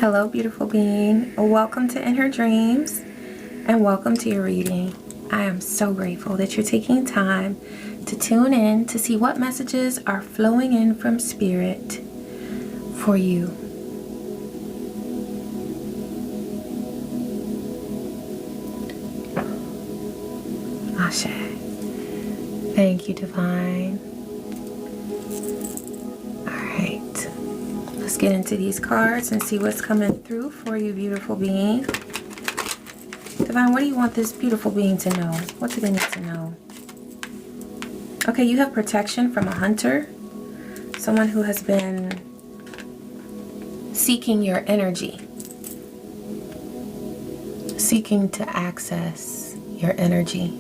Hello, beautiful being. Welcome to In Her Dreams and welcome to your reading. I am so grateful that you're taking time to tune in to see what messages are flowing in from Spirit for you. Ashe. Thank you, Divine. Let's get into these cards and see what's coming through for you, beautiful being. Divine, what do you want this beautiful being to know? What do they need to know? Okay, you have protection from a hunter. Someone who has been seeking your energy. Seeking to access your energy.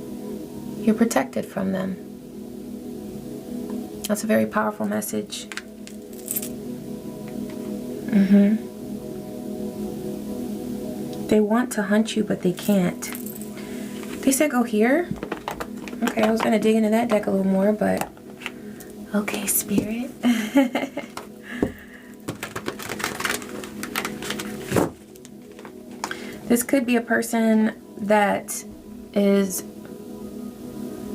You're protected from them. That's a very powerful message. They want to hunt you, but they can't. They said go here. Okay, I was going to dig into that deck a little more, but... Okay, Spirit. This could be a person that is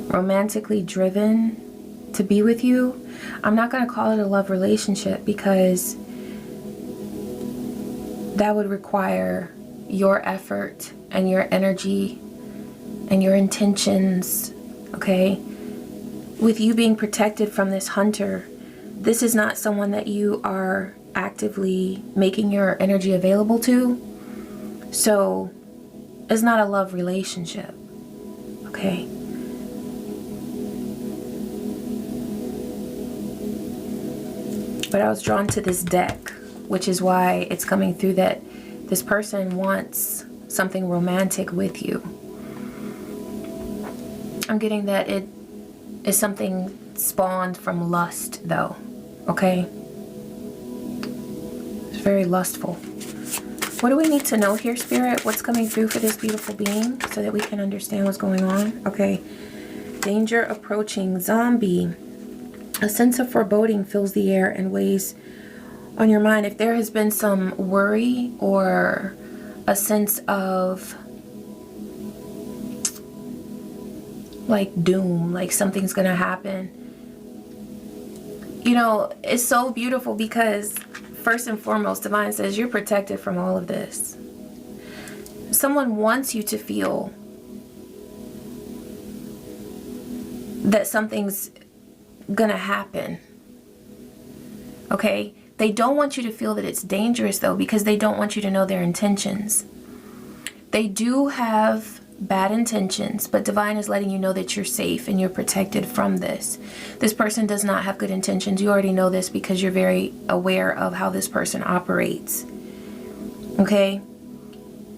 romantically driven to be with you. I'm not going to call it a love relationship because that would require your effort and your energy and your intentions, okay? With you being protected from this hunter, this is not someone that you are actively making your energy available to. So it's not a love relationship, okay? But I was drawn to this deck, which is why it's coming through that this person wants something romantic with you. I'm getting that it is something spawned from lust, though, okay? It's very lustful. What do we need to know here, Spirit? What's coming through for this beautiful being so that we can understand what's going on? Okay. Danger approaching. Zombie. A sense of foreboding fills the air and weighs on your mind. If there has been some worry or a sense of like doom, like something's gonna happen, you know, it's so beautiful because first and foremost, Divine says you're protected from all of this. Someone wants you to feel that something's gonna happen, okay? They don't want you to feel that it's dangerous, though, because they don't want you to know their intentions. They do have bad intentions, but Divine is letting you know that you're safe and you're protected from this. This person does not have good intentions. You already know this because you're very aware of how this person operates. Okay?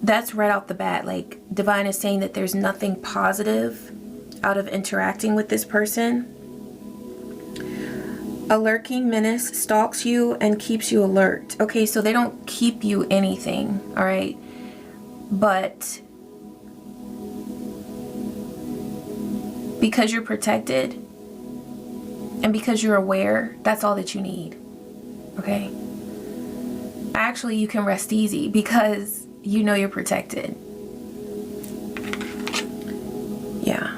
That's right off the bat. Like, Divine is saying that there's nothing positive out of interacting with this person. A lurking menace stalks you and keeps you alert. Okay, so they don't keep you anything, all right? But because you're protected and because you're aware, that's all that you need, okay? Actually, you can rest easy because you know you're protected. Yeah.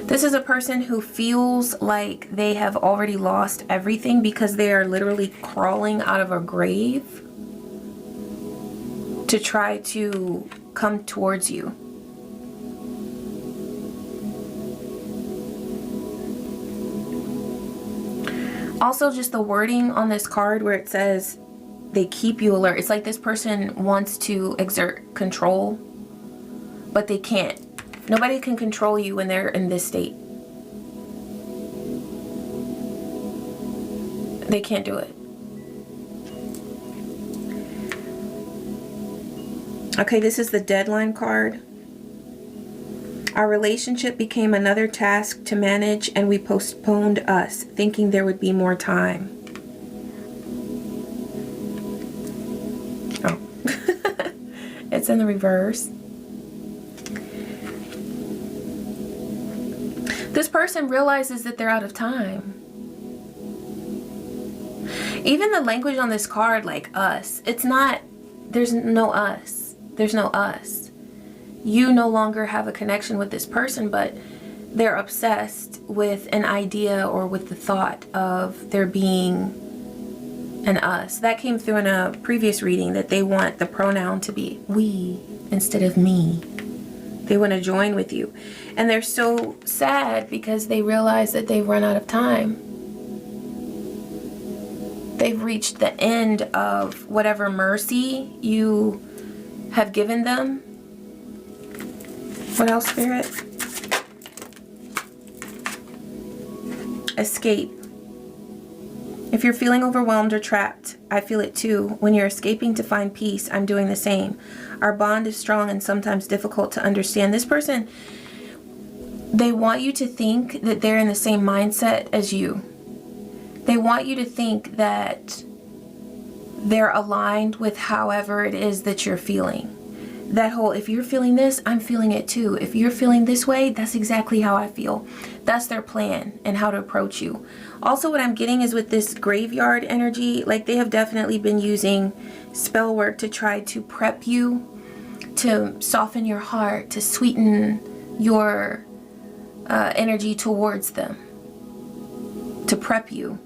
This is a person who feels like they have already lost everything because they are literally crawling out of a grave to try to come towards you. Also, just the wording on this card where it says they keep you alert. It's like this person wants to exert control, but they can't. Nobody can control you when they're in this state. They can't do it. Okay, this is the deadline card. Our relationship became another task to manage and we postponed us, thinking there would be more time. Oh. It's in the reverse. This person realizes that they're out of time. Even the language on this card, like us, it's not, there's no us. There's no us. You no longer have a connection with this person, but they're obsessed with an idea or with the thought of there being an us. That came through in a previous reading, that they want the pronoun to be we instead of me. They want to join with you. And they're so sad because they realize that they've run out of time. They've reached the end of whatever mercy you have given them. What else, Spirit? Escape. If you're feeling overwhelmed or trapped, I feel it too. When you're escaping to find peace, I'm doing the same. Our bond is strong and sometimes difficult to understand. This person, they want you to think that they're in the same mindset as you. They want you to think that they're aligned with however it is that you're feeling. That whole, if you're feeling this, I'm feeling it too. If you're feeling this way, that's exactly how I feel. That's their plan and how to approach you. Also, what I'm getting is with this graveyard energy, like they have definitely been using spell work to try to prep you, to soften your heart, to sweeten your energy towards them, to prep you.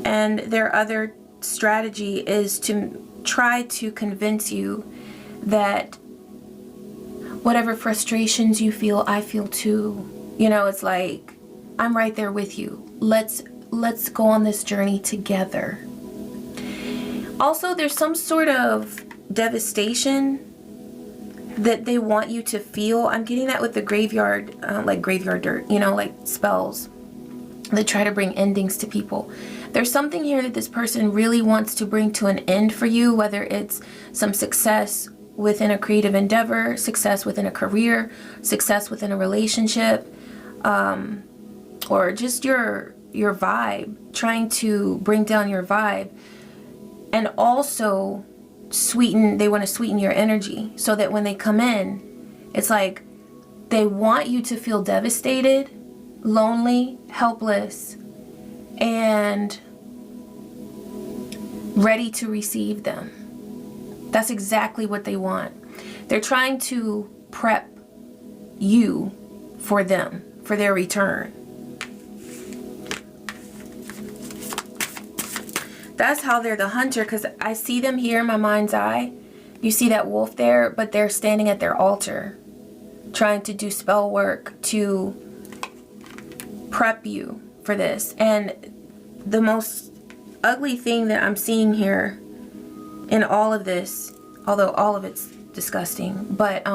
And their other strategy is to try to convince you that whatever frustrations you feel, I feel too. You know, it's like, I'm right there with you. Let's go on this journey together. Also, there's some sort of devastation that they want you to feel. I'm getting that with the graveyard, like graveyard dirt, you know, like spells that try to bring endings to people. There's something here that this person really wants to bring to an end for you, whether it's some success within a creative endeavor, success within a career, success within a relationship, or just your vibe, trying to bring down your vibe. And also they want to sweeten your energy so that when they come in, it's like they want you to feel devastated, lonely, helpless, and ready to receive them. That's exactly what they want. They're trying to prep you for them, for their return. That's how they're the hunter, because I see them here in my mind's eye. You see that wolf there, but they're standing at their altar, trying to do spell work to prep you for this. And the most ugly thing that I'm seeing here in all of this, although all of it's disgusting, but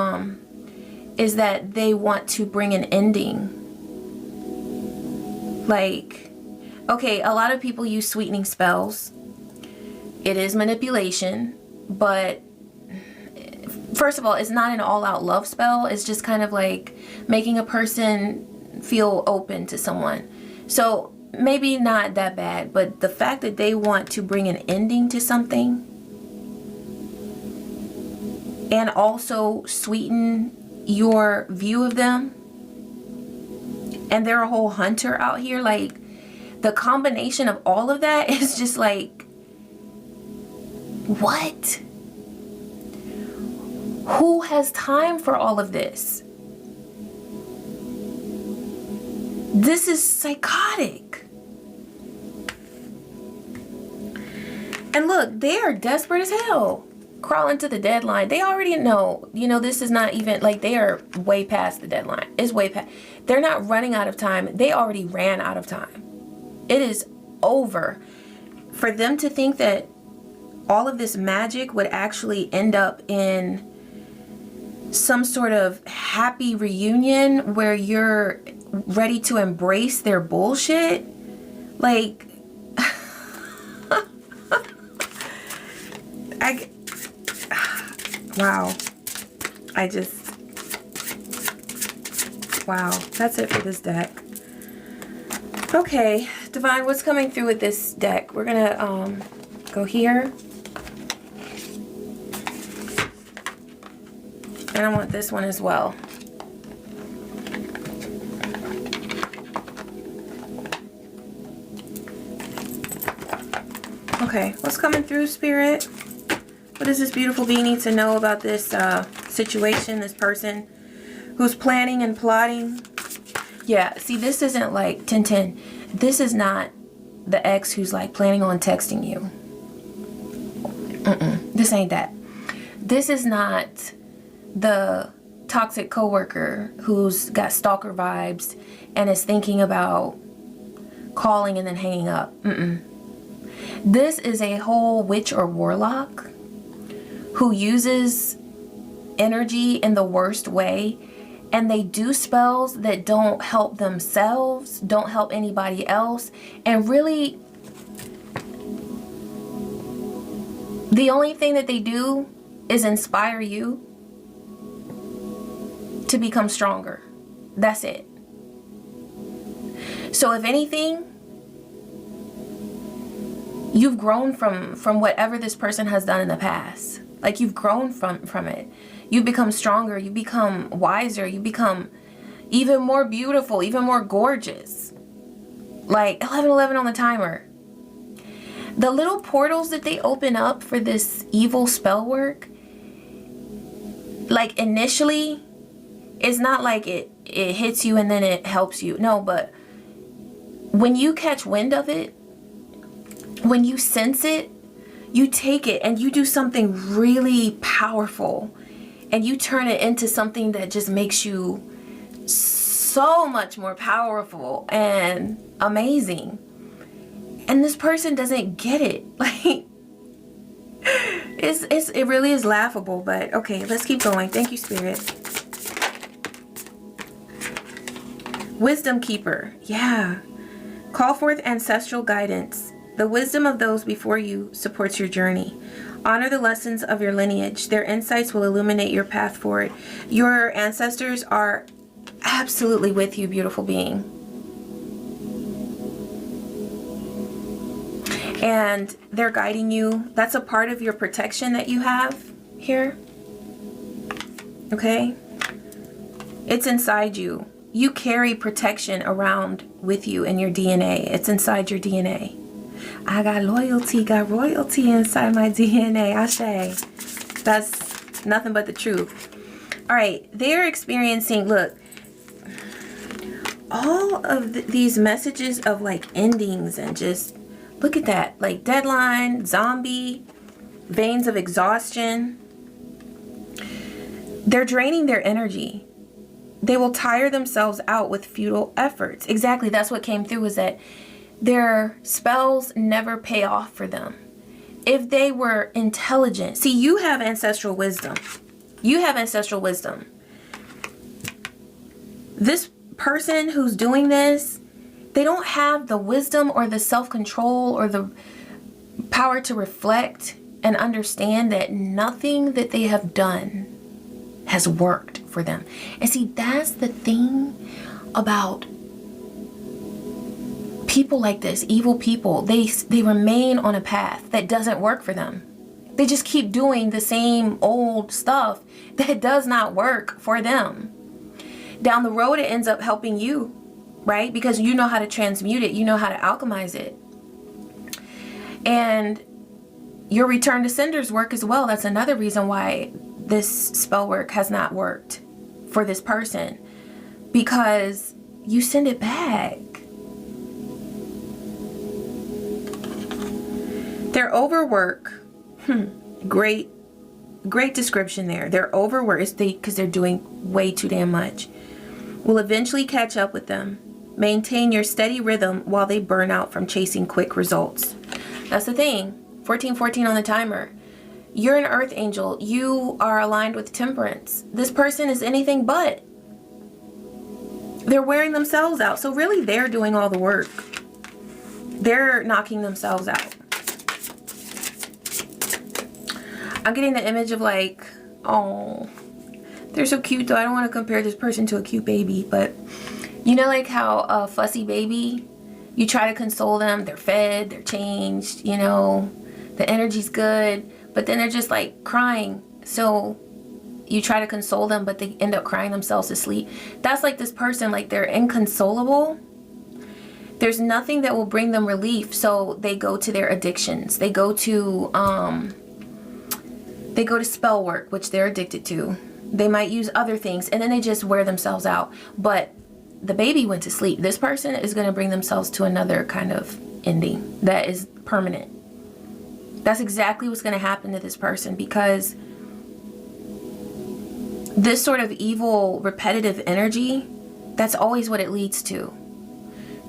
is that they want to bring an ending. Like, okay, a lot of people use sweetening spells. It is manipulation, but first of all, it's not an all-out love spell. It's just kind of like making a person feel open to someone. So maybe not that bad, but the fact that they want to bring an ending to something and also sweeten your view of them, and they're a whole hunter out here, like the combination of all of that is just like, what? Who has time for all of this? This is psychotic. And look, they are desperate as hell, crawling to the deadline. They already know, you know, this is not even like, they are way past the deadline. It's way past. They're not running out of time. They already ran out of time. It is over. For them to think that all of this magic would actually end up in some sort of happy reunion where you're ready to embrace their bullshit, like wow. Wow, that's it for this deck. Okay, Divine, what's coming through with this deck? We're gonna go here. And I want this one as well. Okay, what's coming through, Spirit? What does this beautiful being need to know about this situation, this person who's planning and plotting? Yeah, see, this isn't like 10-10. This is not the ex who's like planning on texting you. This ain't that. This is not the toxic coworker who's got stalker vibes and is thinking about calling and then hanging up. This is a whole witch or warlock who uses energy in the worst way, and they do spells that don't help themselves, don't help anybody else, and really the only thing that they do is inspire you to become stronger. That's it. So if anything, you've grown from whatever this person has done in the past. Like, you've grown from it. You become stronger, you become wiser, you become even more beautiful, even more gorgeous. Like 11:11 on the timer. The little portals that they open up for this evil spell work, like initially, it's not like it hits you and then it helps you. No, but when you catch wind of it, when you sense it, you take it and you do something really powerful and you turn it into something that just makes you so much more powerful and amazing. And this person doesn't get it. Like, it really is laughable, but okay, let's keep going. Thank you, Spirit. Wisdom Keeper. Yeah. Call forth ancestral guidance. The wisdom of those before you supports your journey. Honor the lessons of your lineage. Their insights will illuminate your path forward. Your ancestors are absolutely with you, beautiful being. And they're guiding you. That's a part of your protection that you have here. Okay? It's inside you. You carry protection around with you in your DNA. It's inside your DNA. I got loyalty, got royalty inside my DNA. I say, that's nothing but the truth. All right, they're experiencing, look, all of these messages of like endings and just, look at that, like deadline, zombie, veins of exhaustion. They're draining their energy. They will tire themselves out with futile efforts. Exactly, that's what came through, is that their spells never pay off for them. If they were intelligent, see, you have ancestral wisdom. You have ancestral wisdom. This person who's doing this, they don't have the wisdom or the self-control or the power to reflect and understand that nothing that they have done has worked for them. And see, that's the thing about people like this, evil people. They remain on a path that doesn't work for them. They just keep doing the same old stuff that does not work for them. Down the road, it ends up helping you, right? Because you know how to transmute it. You know how to alchemize it. And your return to senders work as well. That's another reason why this spell work has not worked for this person, because you send it back. Their overwork, great description there. Their overwork is because they're doing way too damn much. Will eventually catch up with them. Maintain your steady rhythm while they burn out from chasing quick results. That's the thing. 1414 on the timer. You're an earth angel. You are aligned with temperance. This person is anything but. They're wearing themselves out. So really, they're doing all the work. They're knocking themselves out. I'm getting the image of like, oh, they're so cute though. I don't want to compare this person to a cute baby, but you know, like how a fussy baby, you try to console them. They're fed, they're changed, you know, the energy's good, but then they're just like crying. So you try to console them, but they end up crying themselves to sleep. That's like this person, like they're inconsolable. There's nothing that will bring them relief, so they go to their addictions. They go to spell work, which they're addicted to. They might use other things, and then they just wear themselves out. But the baby went to sleep. This person is going to bring themselves to another kind of ending that is permanent. That's exactly what's going to happen to this person, because this sort of evil, repetitive energy, that's always what it leads to.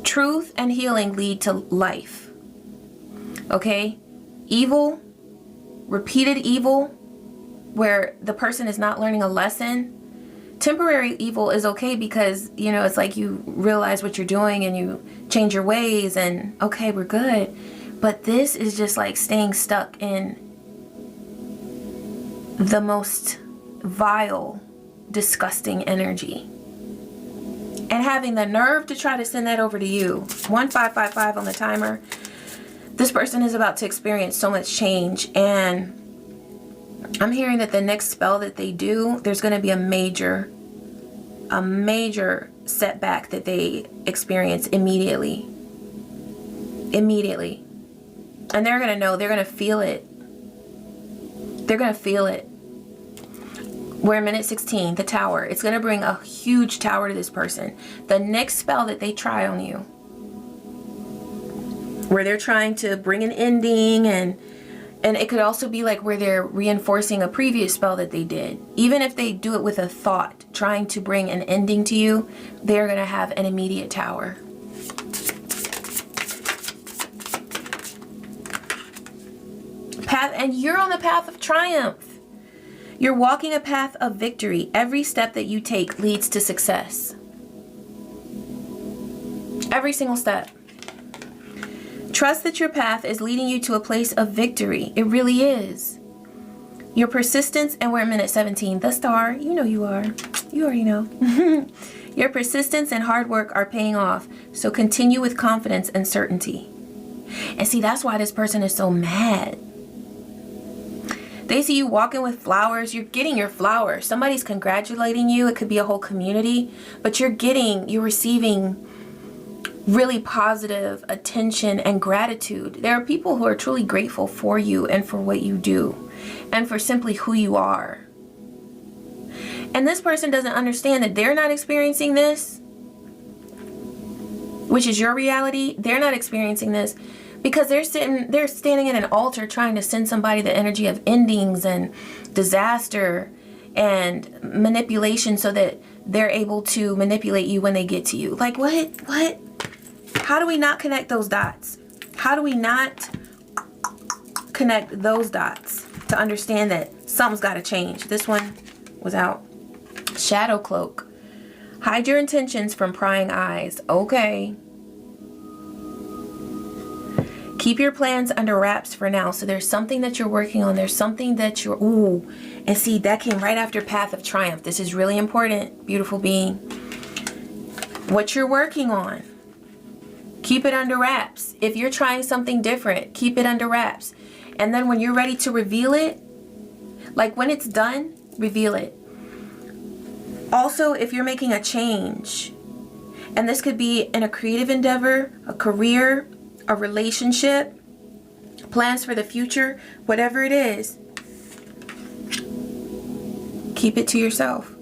Truth and healing lead to life. Okay? Evil, repeated evil, where the person is not learning a lesson. Temporary evil is okay because, you know, it's like you realize what you're doing and you change your ways and okay, we're good. But this is just like staying stuck in the most vile, disgusting energy. And having the nerve to try to send that over to you. 1555 on the timer. This person is about to experience so much change, and I'm hearing that the next spell that they do, there's going to be a major setback that they experience immediately. Immediately. And they're going to know, they're going to feel it. They're going to feel it. We're in minute 16, the tower. It's going to bring a huge tower to this person. The next spell that they try on you, where they're trying to bring an ending, and it could also be like where they're reinforcing a previous spell that they did. Even if they do it with a thought, trying to bring an ending to you, they're going to have an immediate tower. And you're on the path of triumph. You're walking a path of victory. Every step that you take leads to success. Every single step. Trust that your path is leading you to a place of victory. It really is. Your persistence, and we're in minute 17, the star, you know you are. You already know. Your persistence and hard work are paying off. So continue with confidence and certainty. And see, that's why this person is so mad. They see you walking with flowers. You're getting your flowers. Somebody's congratulating you. It could be a whole community. But you're receiving really positive attention and gratitude. There are people who are truly grateful for you and for what you do and for simply who you are. And this person doesn't understand that they're not experiencing this, which is your reality. They're not experiencing this because they're standing at an altar trying to send somebody the energy of endings and disaster and manipulation so that they're able to manipulate you when they get to you. Like, what? How do we not connect those dots? How do we not connect those dots to understand that something's got to change? This one was out. Shadow cloak. Hide your intentions from prying eyes. Okay. Keep your plans under wraps for now. So there's something that you're working on. There's something that you're... Ooh. And see, that came right after Path of Triumph. This is really important, beautiful being. What you're working on, keep it under wraps. If you're trying something different, keep it under wraps. And then when you're ready to reveal it, like when it's done, reveal it. Also, if you're making a change, and this could be in a creative endeavor, a career, a relationship, plans for the future, whatever it is, keep it to yourself.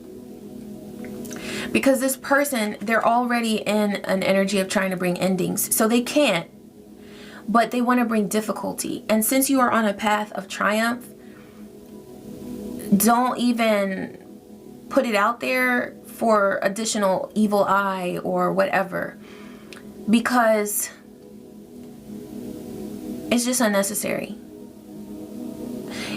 Because this person, they're already in an energy of trying to bring endings. So they can't, but they want to bring difficulty. And since you are on a path of triumph, don't even put it out there for additional evil eye or whatever. Because it's just unnecessary.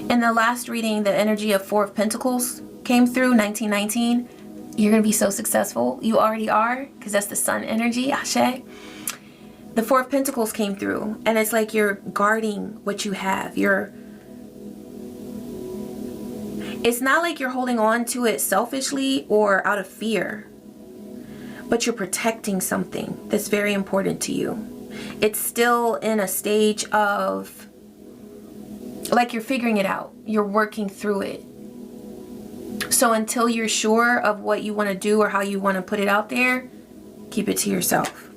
In the last reading, the energy of Four of Pentacles came through, 1919. You're going to be so successful. You already are, because that's the sun energy, Ashe. The Four of Pentacles came through, and it's like you're guarding what you have. It's not like you're holding on to it selfishly or out of fear, but you're protecting something that's very important to you. It's still in a stage of, like, you're figuring it out. You're working through it. So until you're sure of what you want to do or how you want to put it out there, keep it to yourself.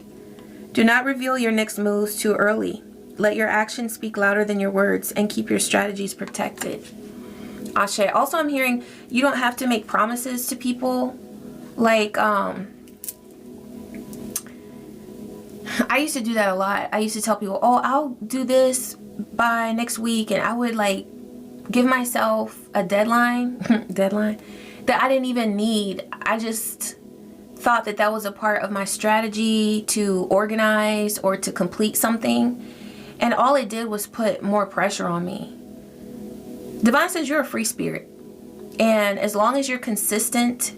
Do not reveal your next moves too early. Let your actions speak louder than your words and keep your strategies protected. Ashe. Also, I'm hearing you don't have to make promises to people. Like, I used to do that a lot. I used to tell people, oh, I'll do this by next week. And I would like give myself a deadline, that I didn't even need. I just thought that that was a part of my strategy to organize or to complete something. And all it did was put more pressure on me. Divine says you're a free spirit. And as long as you're consistent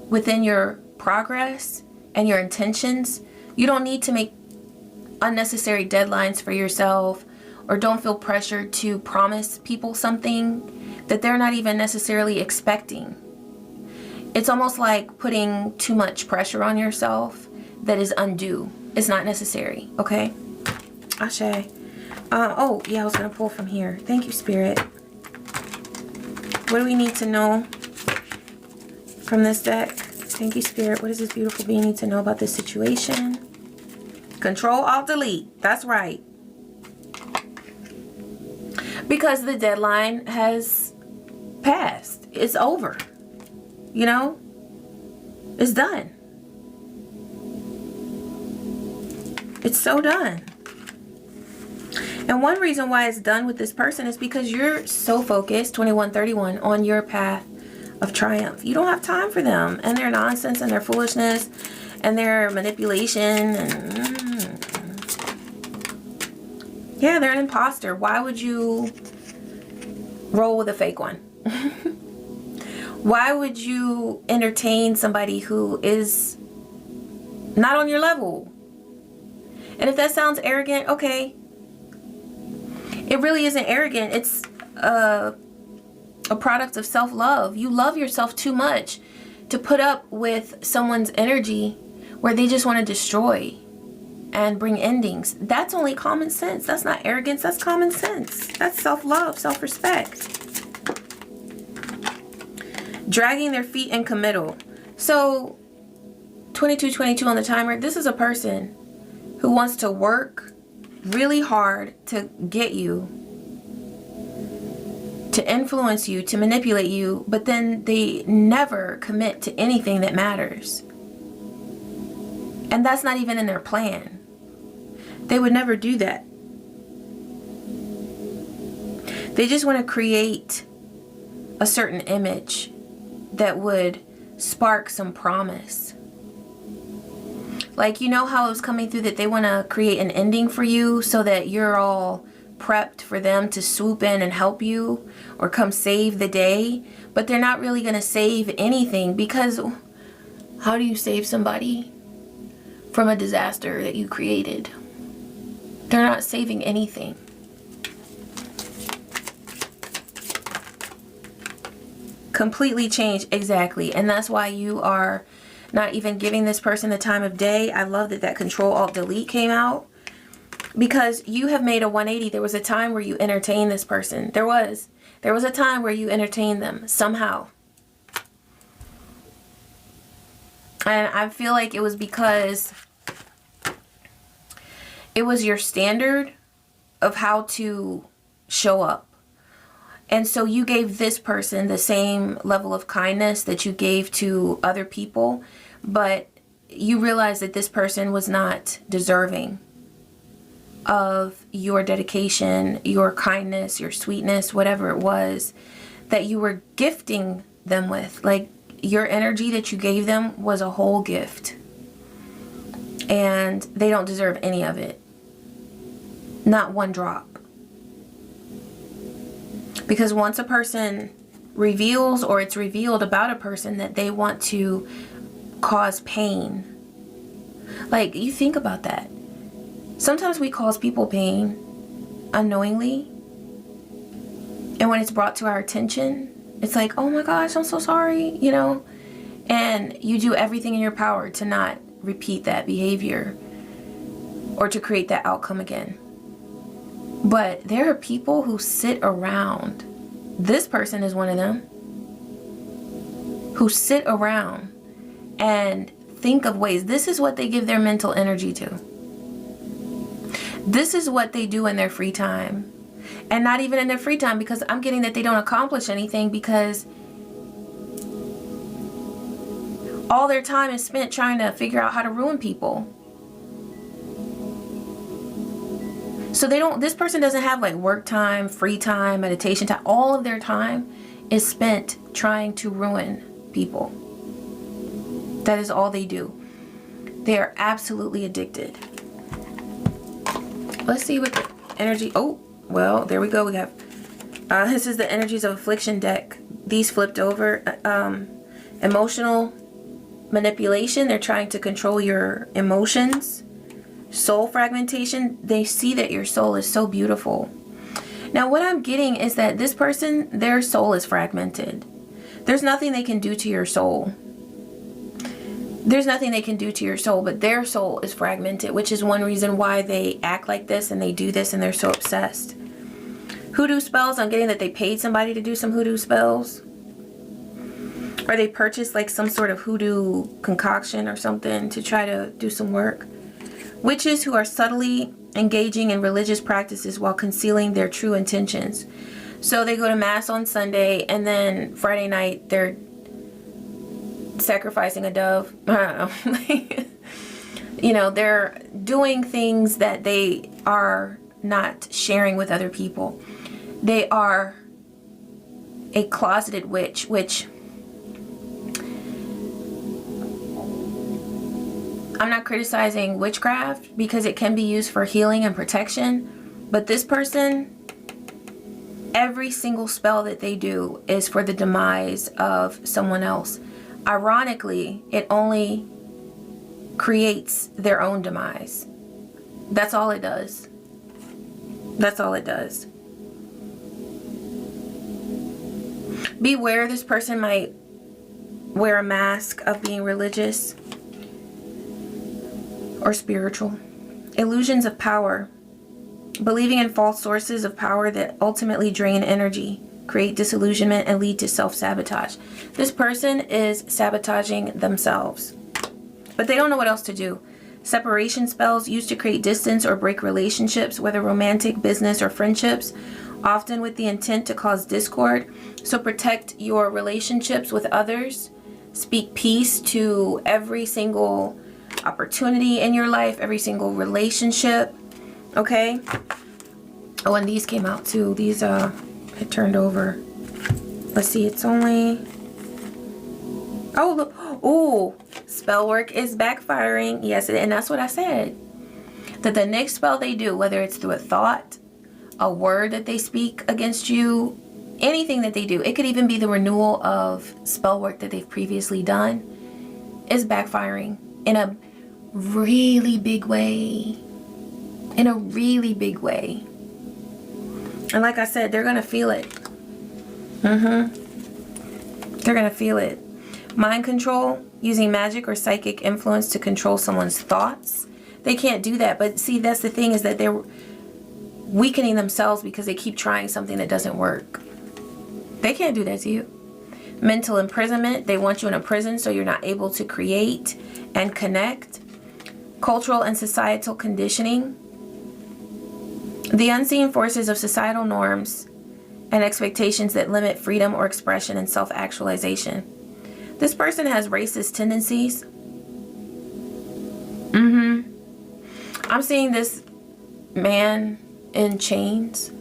within your progress and your intentions, you don't need to make unnecessary deadlines for yourself, or don't feel pressured to promise people something that they're not even necessarily expecting. It's almost like putting too much pressure on yourself that is undue. It's not necessary, okay? Ashe. Oh, yeah, I was going to pull from here. Thank you, Spirit. What do we need to know from this deck? Thank you, Spirit. What does this beautiful being need to know about this situation? Control, Alt, Delete. That's right. Because the deadline has passed. It's over. You know? It's done. It's so done. And one reason why it's done with this person is because you're so focused, 2131, on your path of triumph. You don't have time for them and their nonsense and their foolishness and their manipulation. And yeah, they're an imposter. Why would you roll with a fake one? Why would you entertain somebody who is not on your level? And if that sounds arrogant, okay. It really isn't arrogant. It's a product of self-love. You love yourself too much to put up with someone's energy where they just want to destroy and bring endings. That's only common sense. That's not arrogance. That's common sense. That's self-love, self-respect. Dragging their feet in committal. So 2222 on the timer. This is a person who wants to work really hard to get you, to influence you, to manipulate you, but then they never commit to anything that matters. And that's not even in their plan. They would never do that. They just want to create a certain image that would spark some promise. Like, you know how it was coming through that they want to create an ending for you so that you're all prepped for them to swoop in and help you or come save the day. But they're not really going to save anything, because how do you save somebody from a disaster that you created? They're not saving anything. Completely changed. Exactly. And that's why you are not even giving this person the time of day. I love that that Control Alt Delete came out, because you have made a 180. There was a time where you entertained this person. There was a time where you entertained them somehow. And I feel like it was because it was your standard of how to show up. And so you gave this person the same level of kindness that you gave to other people, but you realized that this person was not deserving of your dedication, your kindness, your sweetness, whatever it was that you were gifting them with. Like, your energy that you gave them was a whole gift, and they don't deserve any of it. Not one drop. Because once a person reveals, or it's revealed about a person that they want to cause pain, like, you think about that. Sometimes we cause people pain unknowingly, and when it's brought to our attention, it's like, oh my gosh, I'm so sorry, you know, and you do everything in your power to not repeat that behavior or to create that outcome again. But there are people who sit around. This person is one of them, who sit around and think of ways. This is what they give their mental energy to. This is what they do in their free time. And not even in their free time, because I'm getting that they don't accomplish anything, because all their time is spent trying to figure out how to ruin people. So they don't, this person doesn't have like work time, free time, meditation time. All of their time is spent trying to ruin people. That is all they do. They are absolutely addicted. Let's see what the energy, oh, well, there we go. We have, this is the energies of Affliction deck. These flipped over. Emotional manipulation. They're trying to control your emotions. Soul fragmentation. They see that your soul is so beautiful. Now what I'm getting is that this person, their soul is fragmented. There's nothing they can do to your soul. There's nothing they can do to your soul, but their soul is fragmented, which is one reason why they act like this and they do this and they're so obsessed. Hoodoo spells. I'm getting that they paid somebody to do some hoodoo spells. Or they purchased like some sort of hoodoo concoction or something to try to do some work. Witches who are subtly engaging in religious practices while concealing their true intentions. So they go to mass on Sunday and then Friday night they're sacrificing a dove. I don't know. You know, they're doing things that they are not sharing with other people. They are a closeted witch, which I'm not criticizing witchcraft because it can be used for healing and protection, but this person, every single spell that they do is for the demise of someone else. Ironically, it only creates their own demise. That's all it does. That's all it does. Beware, this person might wear a mask of being religious or spiritual. Illusions of power. Believing in false sources of power that ultimately drain energy, create disillusionment, and lead to self-sabotage. This person is sabotaging themselves, but they don't know what else to do. Separation spells used to create distance or break relationships, whether romantic, business, or friendships, often with the intent to cause discord. So protect your relationships with others. Speak peace to every single opportunity in your life, every single relationship. Okay. Oh, and these came out too. These it turned over. Let's see, it's only, oh look, oh, spell work is backfiring. Yes, and that's what I said, that the next spell they do, whether it's through a thought, a word that they speak against you, anything that they do, it could even be the renewal of spell work that they've previously done, is backfiring in a really big way. In a really big way. And like I said, they're gonna feel it. They're gonna feel it. Mind control, using magic or psychic influence to control someone's thoughts. They can't do that, but see, that's the thing, is that they're weakening themselves because they keep trying something that doesn't work. They can't do that to you. Mental imprisonment, they want you in a prison so you're not able to create and connect. Cultural and societal conditioning. The unseen forces of societal norms and expectations that limit freedom or expression and self-actualization. This person has racist tendencies. I'm seeing this man in chains.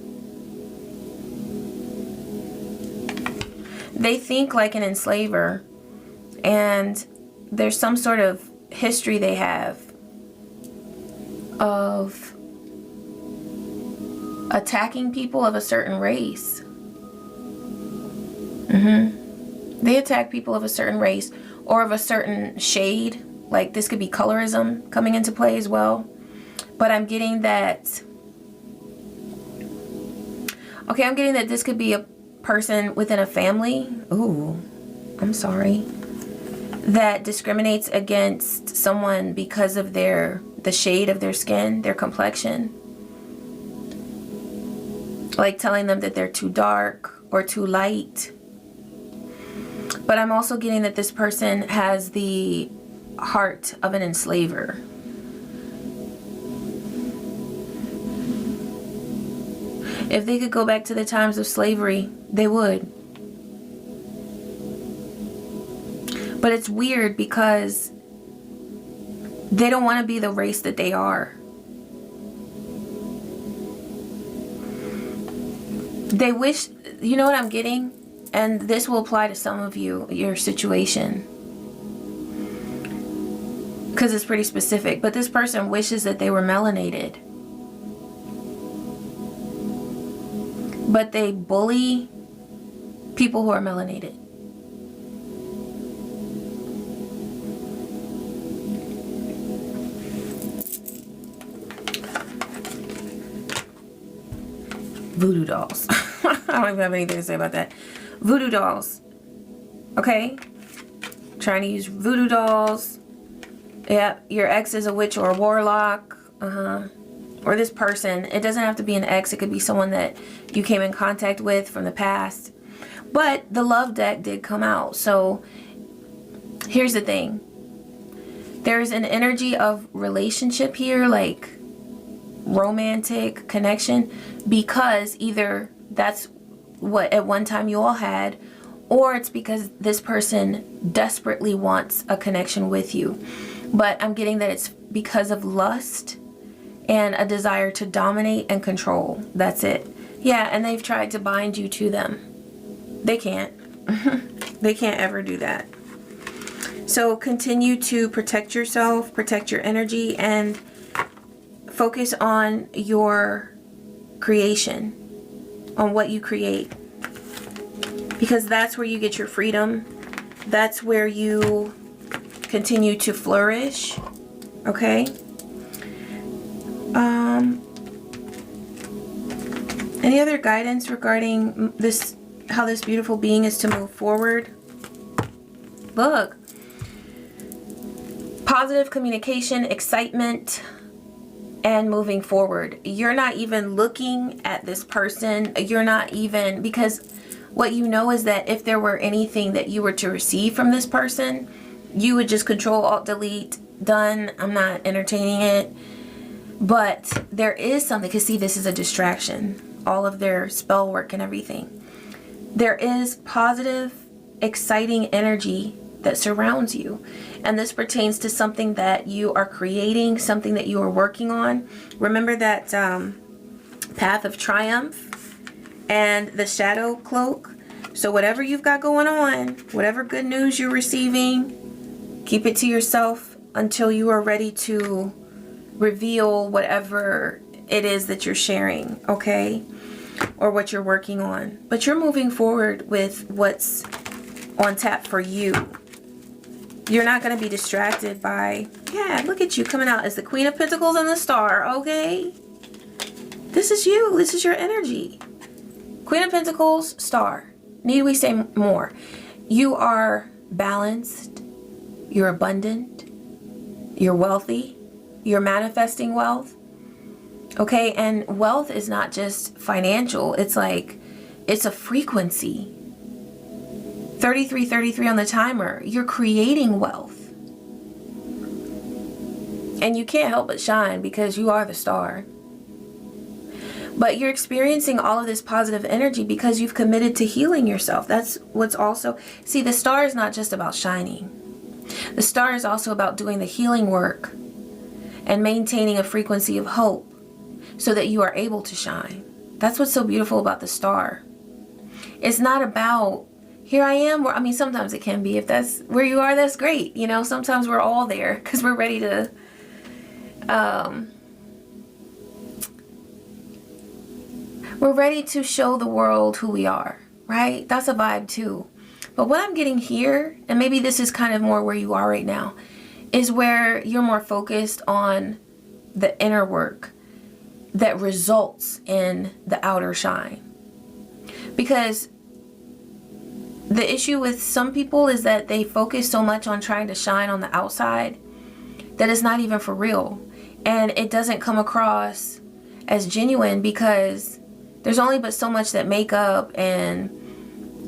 They think like an enslaver, and there's some sort of history they have of attacking people of a certain race. They attack people of a certain race or of a certain shade. Like this could be colorism coming into play as well. But I'm getting that, okay, I'm getting that this could be a person within a family. Ooh, I'm sorry. That discriminates against someone because of the shade of their skin, their complexion. Like telling them that they're too dark or too light. But I'm also getting that this person has the heart of an enslaver. If they could go back to the times of slavery, they would. But it's weird because they don't want to be the race that they are. They wish, you know what I'm getting? And this will apply to some of you, your situation. Because it's pretty specific. But this person wishes that they were melanated. But they bully people who are melanated. Voodoo dolls. I don't even have anything to say about that. Voodoo dolls. Okay? Trying to use voodoo dolls. Yeah, your ex is a witch or a warlock. Or this person. It doesn't have to be an ex. It could be someone that you came in contact with from the past. But the love deck did come out. So here's the thing. There's an energy of relationship here, like romantic connection, because either that's what at one time you all had, or it's because this person desperately wants a connection with you. But I'm getting that it's because of lust and a desire to dominate and control. That's it. Yeah, and they've tried to bind you to them. They can't. They can't ever do that. So continue to protect yourself, protect your energy, and focus on your creation, on what you create. Because that's where you get your freedom. That's where you continue to flourish. Okay? Any other guidance regarding this, how this beautiful being is to move forward? Look. Positive communication, excitement, and moving forward. You're not even looking at this person. You're not even, because what you know is that if there were anything that you were to receive from this person, you would just Control Alt Delete, done. I'm not entertaining it. But there is something, because see, this is a distraction. All of their spell work and everything. There is positive, exciting energy that surrounds you. And this pertains to something that you are creating, something that you are working on. Remember that path of triumph and the shadow cloak. So whatever you've got going on, whatever good news you're receiving, keep it to yourself until you are ready to reveal whatever it is that you're sharing, okay? Or what you're working on. But you're moving forward with what's on tap for you. You're not going to be distracted by, yeah, look at you coming out as the Queen of Pentacles and the Star, okay? This is you. This is your energy. Queen of Pentacles, Star. Need we say more? You are balanced. You're abundant. You're wealthy. You're manifesting wealth. Okay, and wealth is not just financial. It's like, it's a frequency. 3333 on the timer. You're creating wealth. And you can't help but shine because you are the star. But you're experiencing all of this positive energy because you've committed to healing yourself. That's what's also... See, the star is not just about shining. The star is also about doing the healing work and maintaining a frequency of hope so that you are able to shine. That's what's so beautiful about the star. It's not about, here I am. I mean, sometimes it can be. If that's where you are, that's great. You know, sometimes we're all there because we're ready to... we're ready to show the world who we are, right? That's a vibe too. But what I'm getting here, and maybe this is kind of more where you are right now, is where you're more focused on the inner work that results in the outer shine. Because the issue with some people is that they focus so much on trying to shine on the outside that it's not even for real. And it doesn't come across as genuine because there's only but so much that makeup and,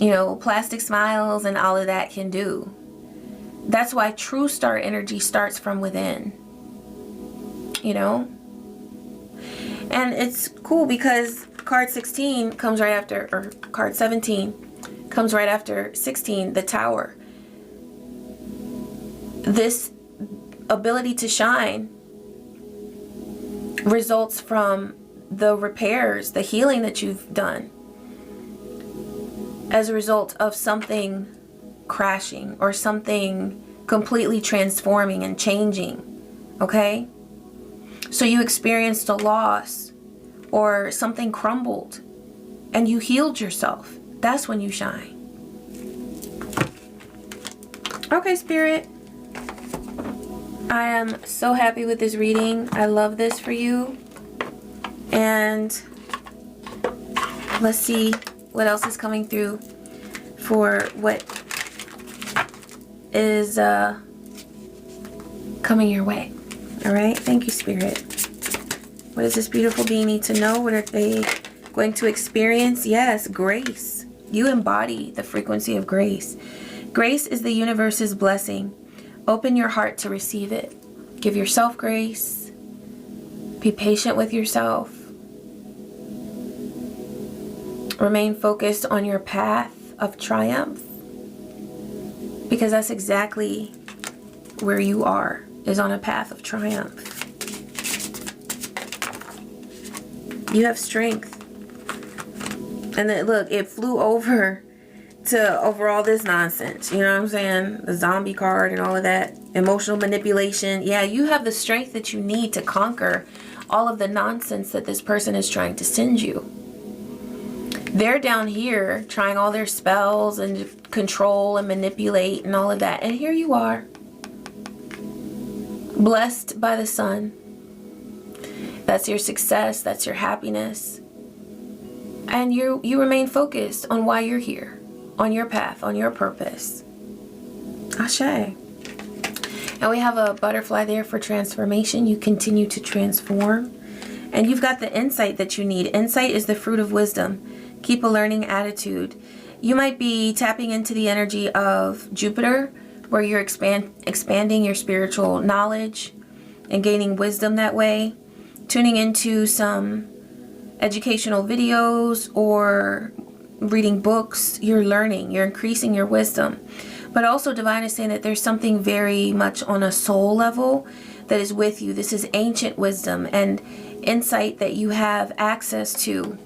you know, plastic smiles and all of that can do. That's why true star energy starts from within. You know? And it's cool because card 16 comes right after, or card 17 comes right after 16, the Tower. This ability to shine results from the repairs, the healing that you've done as a result of something crashing or something completely transforming and changing, okay? So you experienced a loss or something crumbled and you healed yourself. That's when you shine. Okay, Spirit. I am so happy with this reading. I love this for you. And let's see what else is coming through for what is coming your way. All right. Thank you, Spirit. What does this beautiful being need to know? What are they going to experience? Yes, grace. You embody the frequency of grace. Grace is the universe's blessing. Open your heart to receive it. Give yourself grace. Be patient with yourself. Remain focused on your path of triumph, because that's exactly where you are, is on a path of triumph. You have strength. And then look, it flew over all this nonsense. You know what I'm saying? The zombie card and all of that. Emotional manipulation. Yeah, you have the strength that you need to conquer all of the nonsense that this person is trying to send you. They're down here trying all their spells and control and manipulate and all of that. And here you are, blessed by the sun. That's your success. That's your happiness. And you remain focused on why you're here, on your path, on your purpose. Ashe. And we have a butterfly there for transformation. You continue to transform. And you've got the insight that you need. Insight is the fruit of wisdom. Keep a learning attitude. You might be tapping into the energy of Jupiter, where you're expanding your spiritual knowledge and gaining wisdom that way. Tuning into some educational videos or reading books. You're learning. You're increasing your wisdom. But also Divine is saying that there's something very much on a soul level that is with you. This is ancient wisdom and insight that you have access to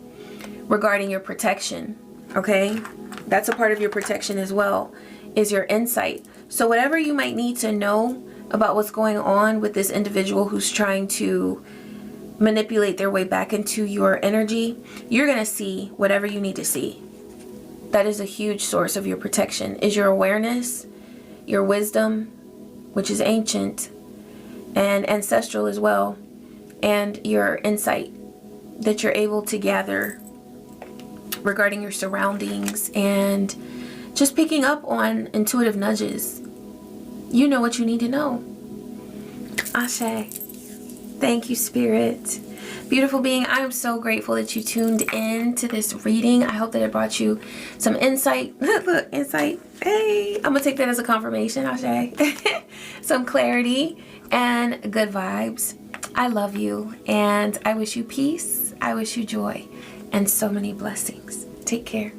regarding your protection, okay? That's a part of your protection as well, is your insight. So whatever you might need to know about what's going on with this individual who's trying to manipulate their way back into your energy, you're going to see whatever you need to see. That is a huge source of your protection, is your awareness, your wisdom, which is ancient, and ancestral as well, and your insight that you're able to gather regarding your surroundings and just picking up on intuitive nudges. You know what you need to know. Ashe. Thank you, Spirit. Beautiful being, I am so grateful that you tuned in to this reading. I hope that it brought you some insight. Look, insight. Hey, I'm going to take that as a confirmation, Ashe. Some clarity and good vibes. I love you, and I wish you peace. I wish you joy and so many blessings. Take care.